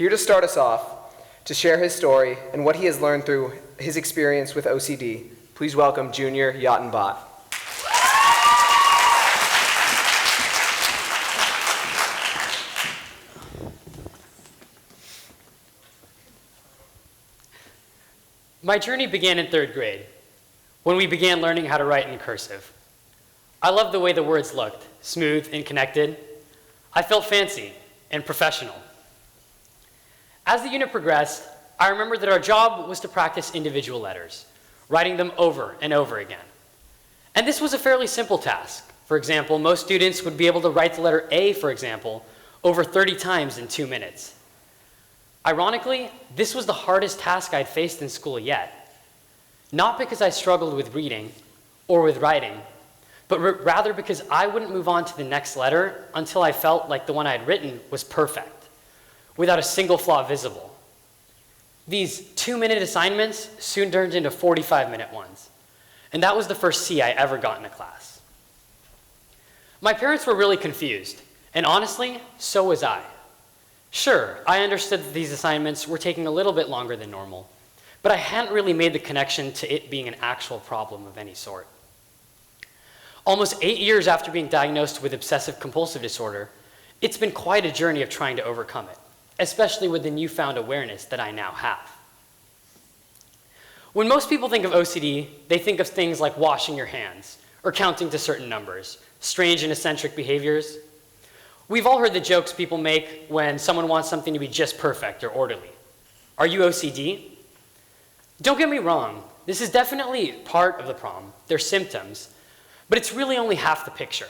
Here to start us off, to share his story and what he has learned through his experience with OCD, please welcome Junior Yatin Bhat. My journey began in 3rd grade, when we began learning how to write in cursive. I loved the way the words looked, smooth and connected. I felt fancy and professional. As the unit progressed, I remembered that our job was to practice individual letters, writing them over and over again. And this was a fairly simple task. For example, most students would be able to write the letter A, for example, over 30 times in 2 minutes. Ironically, this was the hardest task I'd faced in school yet. Not because I struggled with reading or with writing, but rather because I wouldn't move on to the next letter until I felt like the one I had written was perfect, without a single flaw visible. These 2-minute assignments soon turned into 45-minute ones, and that was the first C I ever got in a class. My parents were really confused, and honestly, so was I. Sure, I understood that these assignments were taking a little bit longer than normal, but I hadn't really made the connection to it being an actual problem of any sort. Almost 8 years after being diagnosed with obsessive compulsive disorder, it's been quite a journey of trying to overcome it, especially with the newfound awareness that I now have. When most people think of OCD, they think of things like washing your hands, or counting to certain numbers, strange and eccentric behaviors. We've all heard the jokes people make when someone wants something to be just perfect or orderly. Are you OCD? Don't get me wrong, this is definitely part of the problem. They're symptoms, but it's really only half the picture.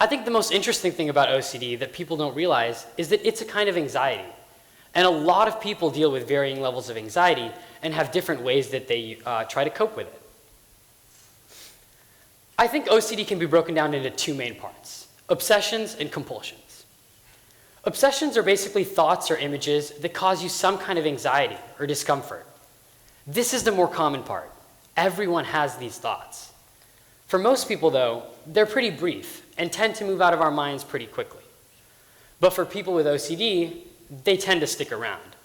I think the most interesting thing about OCD that people don't realize is that it's a kind of anxiety. And a lot of people deal with varying levels of anxiety and have different ways that they try to cope with it. I think OCD can be broken down into 2 main parts: obsessions and compulsions. Obsessions are basically thoughts or images that cause you some kind of anxiety or discomfort. This is the more common part. Everyone has these thoughts. For most people, though, they're pretty brief and tend to move out of our minds pretty quickly. But for people with OCD, they tend to stick around.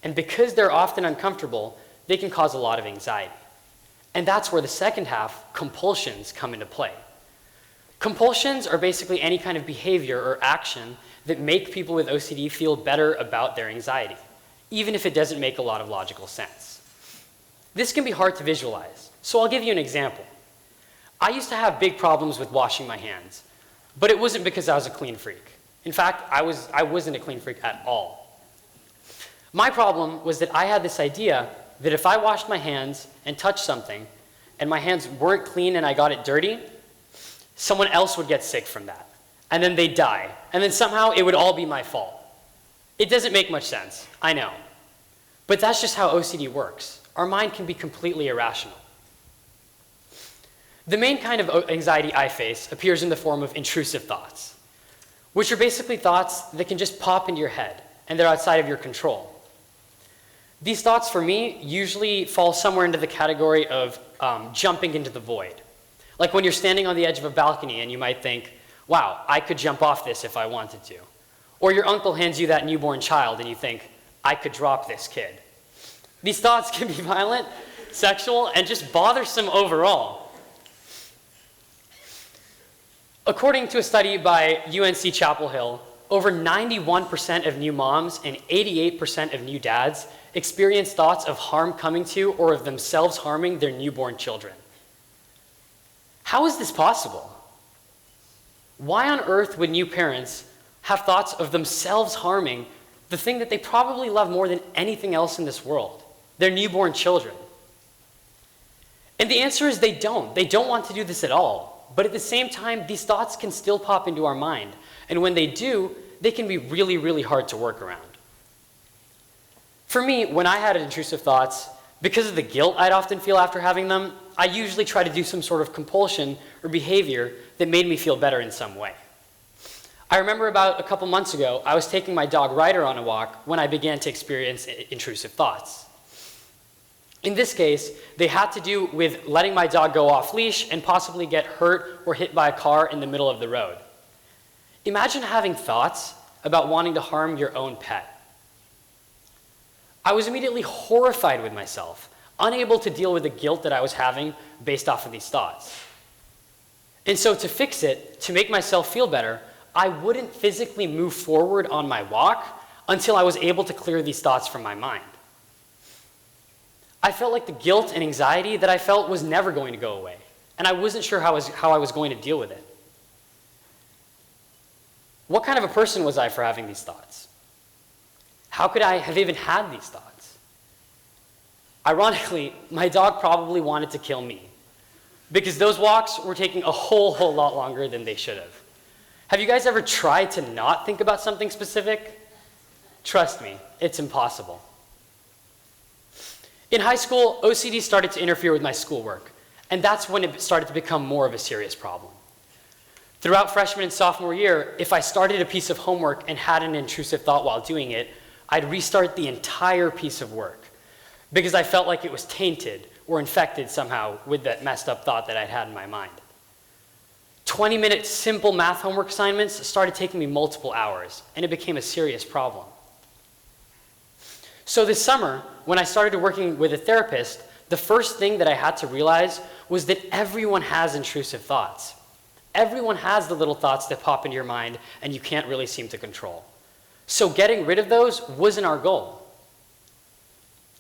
And because they're often uncomfortable, they can cause a lot of anxiety. And that's where the second half, compulsions, come into play. Compulsions are basically any kind of behavior or action that make people with OCD feel better about their anxiety, even if it doesn't make a lot of logical sense. This can be hard to visualize, so I'll give you an example. I used to have big problems with washing my hands, but it wasn't because I was a clean freak. In fact, I wasn't a clean freak at all. My problem was that I had this idea that if I washed my hands and touched something, and my hands weren't clean and I got it dirty, someone else would get sick from that, and then they'd die, and then somehow it would all be my fault. It doesn't make much sense, I know. But that's just how OCD works. Our mind can be completely irrational. The main kind of anxiety I face appears in the form of intrusive thoughts, which are basically thoughts that can just pop into your head, and they're outside of your control. These thoughts, for me, usually fall somewhere into the category of jumping into the void. Like when you're standing on the edge of a balcony and you might think, wow, I could jump off this if I wanted to. Or your uncle hands you that newborn child and you think, I could drop this kid. These thoughts can be violent, sexual, and just bothersome overall. According to a study by UNC Chapel Hill, over 91% of new moms and 88% of new dads experience thoughts of harm coming to or of themselves harming their newborn children. How is this possible? Why on earth would new parents have thoughts of themselves harming the thing that they probably love more than anything else in this world, their newborn children? And the answer is they don't. They don't want to do this at all. But at the same time, these thoughts can still pop into our mind. And when they do, they can be really, really hard to work around. For me, when I had intrusive thoughts, because of the guilt I'd often feel after having them, I usually try to do some sort of compulsion or behavior that made me feel better in some way. I remember about a couple months ago, I was taking my dog Ryder on a walk when I began to experience intrusive thoughts. In this case, they had to do with letting my dog go off leash and possibly get hurt or hit by a car in the middle of the road. Imagine having thoughts about wanting to harm your own pet. I was immediately horrified with myself, unable to deal with the guilt that I was having based off of these thoughts. And so to fix it, to make myself feel better, I wouldn't physically move forward on my walk until I was able to clear these thoughts from my mind. I felt like the guilt and anxiety that I felt was never going to go away, and I wasn't sure how I was going to deal with it. What kind of a person was I for having these thoughts? How could I have even had these thoughts? Ironically, my dog probably wanted to kill me because those walks were taking a whole lot longer than they should have. Have you guys ever tried to not think about something specific? Trust me, it's impossible. In high school, OCD started to interfere with my schoolwork, and that's when it started to become more of a serious problem. Throughout freshman and sophomore year, if I started a piece of homework and had an intrusive thought while doing it, I'd restart the entire piece of work because I felt like it was tainted or infected somehow with that messed up thought that I'd had in my mind. 20-minute simple math homework assignments started taking me multiple hours, and it became a serious problem. So this summer, when I started working with a therapist, the first thing that I had to realize was that everyone has intrusive thoughts. Everyone has the little thoughts that pop into your mind and you can't really seem to control. So getting rid of those wasn't our goal.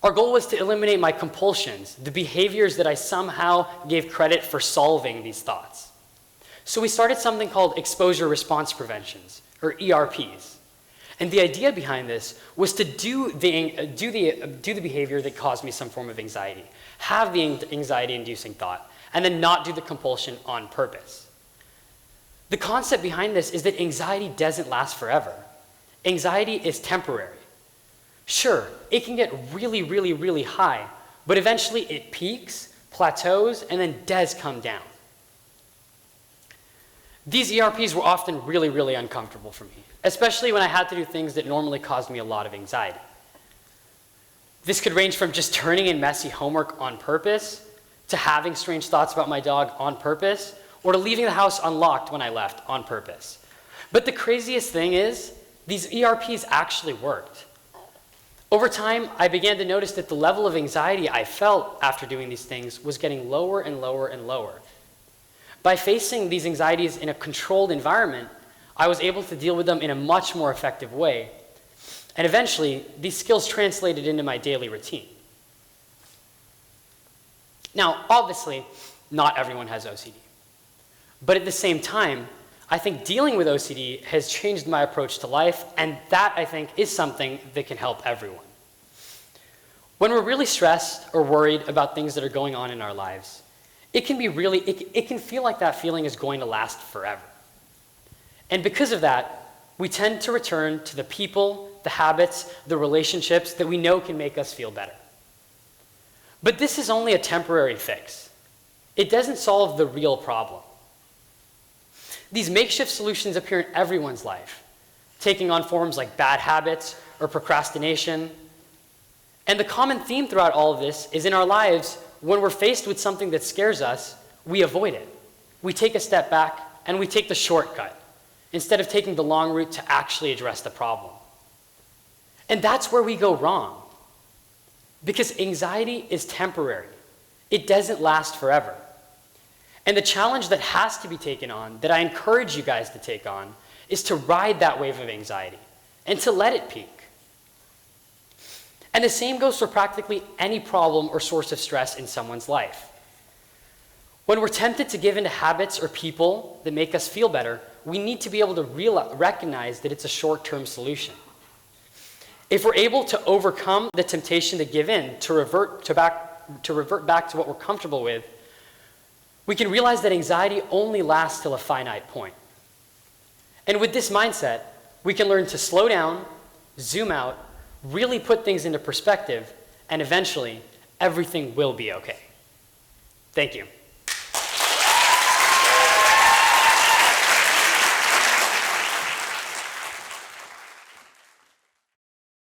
Our goal was to eliminate my compulsions, the behaviors that I somehow gave credit for solving these thoughts. So we started something called exposure response preventions, or ERPs. And the idea behind this was to do the behavior that caused me some form of anxiety, have the anxiety-inducing thought, and then not do the compulsion on purpose. The concept behind this is that anxiety doesn't last forever. Anxiety is temporary. Sure, it can get really high, but eventually it peaks, plateaus, and then does come down. These ERPs were often really uncomfortable for me, especially when I had to do things that normally caused me a lot of anxiety. This could range from just turning in messy homework on purpose, to having strange thoughts about my dog on purpose, or to leaving the house unlocked when I left on purpose. But the craziest thing is, these ERPs actually worked. Over time, I began to notice that the level of anxiety I felt after doing these things was getting lower and lower. By facing these anxieties in a controlled environment, I was able to deal with them in a much more effective way. And eventually, these skills translated into my daily routine. Now, obviously, not everyone has OCD. But at the same time, I think dealing with OCD has changed my approach to life, and that, I think, is something that can help everyone. When we're really stressed or worried about things that are going on in our lives, it can feel like that feeling is going to last forever. And because of that, we tend to return to the people, the habits, the relationships that we know can make us feel better. But this is only a temporary fix. It doesn't solve the real problem. These makeshift solutions appear in everyone's life, taking on forms like bad habits or procrastination. And the common theme throughout all of this is in our lives, when we're faced with something that scares us, we avoid it. We take a step back and we take the shortcut instead of taking the long route to actually address the problem. And that's where we go wrong. Because anxiety is temporary. It doesn't last forever. And the challenge that has to be taken on, that I encourage you guys to take on, is to ride that wave of anxiety and to let it peak. And the same goes for practically any problem or source of stress in someone's life. When we're tempted to give into habits or people that make us feel better, we need to be able to recognize that it's a short-term solution. If we're able to overcome the temptation to give in, to revert back to what we're comfortable with, we can realize that anxiety only lasts till a finite point. And with this mindset, we can learn to slow down, zoom out, really put things into perspective, and eventually, everything will be okay. Thank you.